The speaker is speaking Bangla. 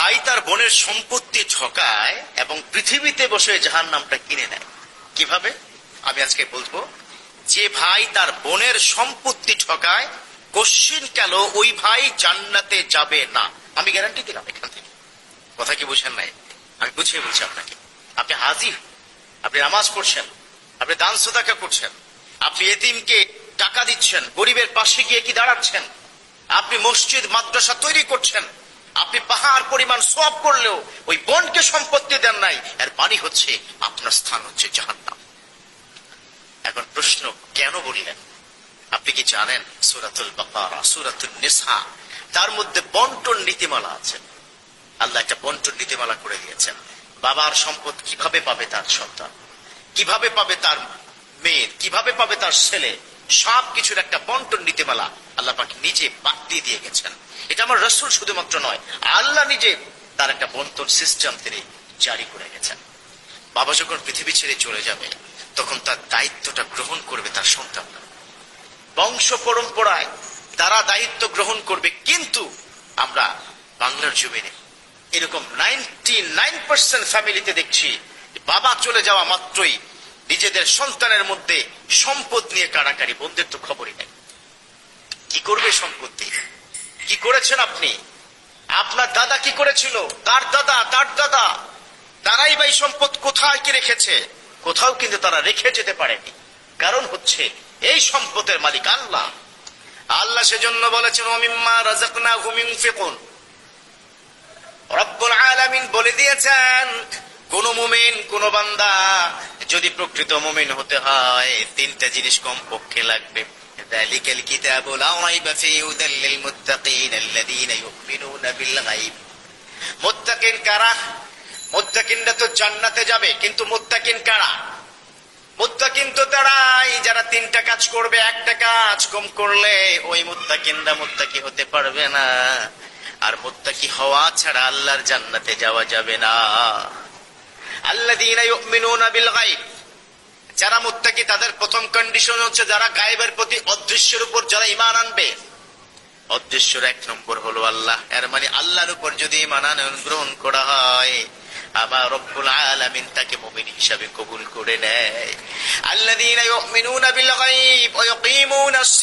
ভাই তার বোনের সম্পত্তি ঠকায় এবং পৃথিবীতে বসে জাহান্নামটা কিনে নেয়। কিভাবে? আমি আজকে বলবো। যে ভাই তার বোনের সম্পত্তি ঠকায়, কোশ্চিন কাল ওই ভাই জান্নাতে যাবে না। আমি গ্যারান্টি দিলাম এখান থেকে। কথা কি বুঝেন নাই? আমি বুঝিয়ে বলছি আপনাকে। আপনি হাজির, আপনি নামাজ পড়ছেন, আপনি দান সাদাকা করছেন, আপনি এতিমকে টাকা দিচ্ছেন, গরিবের পাশে গিয়ে কি দাঁড়াচ্ছেন, আপনি মসজিদ মাদ্রাসা তৈরি করছেন, আপনি পাহাড় পরিমাণ সওয়াব করলেও ওই বোনকে সম্পত্তি দেন নাই, এর মানে হচ্ছে আপনার স্থান হচ্ছে জাহান্নাম। এখন প্রশ্ন, কেন বললেন? আপনি কি জানেন সূরাতুল বাকারা, সূরাতুন নিসা, তার মধ্যে বন্টন নীতিমালা আছে। আল্লাহ একটা বন্টন নীতিমালা করে দিয়েছেন। বাবার সম্পদ কিভাবে পাবে তার সন্তান, কিভাবে পাবে তার মেয়ে, কিভাবে পাবে তার ছেলে, সব কিছুর একটা বন্টন নীতিমালা আল্লাহ পাক নিজে বাতিয়ে দিয়ে গেছেন। এটা আমার রাসূল শুধুমাত্র নয়, আল্লাহ নিজে তার একটা বন্টন সিস্টেম তিনি জারি করে গেছেন। বাবা যখন পৃথিবী ছেড়ে চলে যাবে, তখন তার দায়িত্বটা গ্রহণ করবে তার সন্তানরা। বংশ পরম্পরায় তারা দায়িত্ব গ্রহণ করবে। কিন্তু আমরা বাংলার জমিনে এরকম 99% ফ্যামিলিতে দেখছি বাবা চলে যাওয়া মাত্রই নিজেদের সন্তানের মধ্যে সম্পদ নিয়ে কাড়াকাড়ি। বোনদের তো খবরই নেই। কি করবে সম্পত্তি? কি করেছেন আপনি? আপনার দাদা কি করেছিল? তার দাদা, তার দাদা, তারাই বা এই সম্পদ কোথায় কি রেখেছে? কোথাও কিন্তু তারা রেখে যেতে পারেনি। কারণ হচ্ছে এই সম্পদের মালিক আল্লাহ। আল্লাহ সেজন্য বলেছেন, ওয়ামিম্মা রাযাকনাহুম ইউনফিকুন। রব্বুল আলামিন বলে দিয়েছেন, কোন মুমিন, কোন বান্দা যদি প্রকৃত মুমিন হতে হয়, তিনটা জিনিস কমপক্ষে লাগবে। যালিকাল কিতাবু লা রাইবা ফীহি হুদাল লিল মুত্তাকিন আল্লাযীনা ইউমিনুনা বিল গায়ব। মুত্তাকিন কারা? মুত্তাকিনরা তো জান্নাতে যাবে, কিন্তু মুত্তাকিন কারা? মুত্তাকিন তো তারাই যারা তিনটা কাজ করবে। একটা কাজ কম করলে ওই মুত্তাকিনরা মুত্তাকি হতে পারবে না। আর মুত্তাকি হওয়া ছাড়া আল্লাহর জান্নাতে যাওয়া যাবে না। আল্লাযীনা ইউমিনুনা বিল গায়ব, যারা মুত্তাকি তাদের প্রথম কন্ডিশন হচ্ছে যারা গায়েবের প্রতি, অদৃশ্যের উপর যারা ঈমান আনবে। অদৃশ্যের এক নম্বর হলো আল্লাহ। এর মানে আল্লাহর উপর যদি ঈমান গ্রহণ করা হয়, আবার রব্বুল আলামিন তাকে মুমিন হিসাবে কবুল করে নেয়। আল্লাযীনা ইউমিনুনা বিল গায়ব ওয়া ইয়াকিমুনাস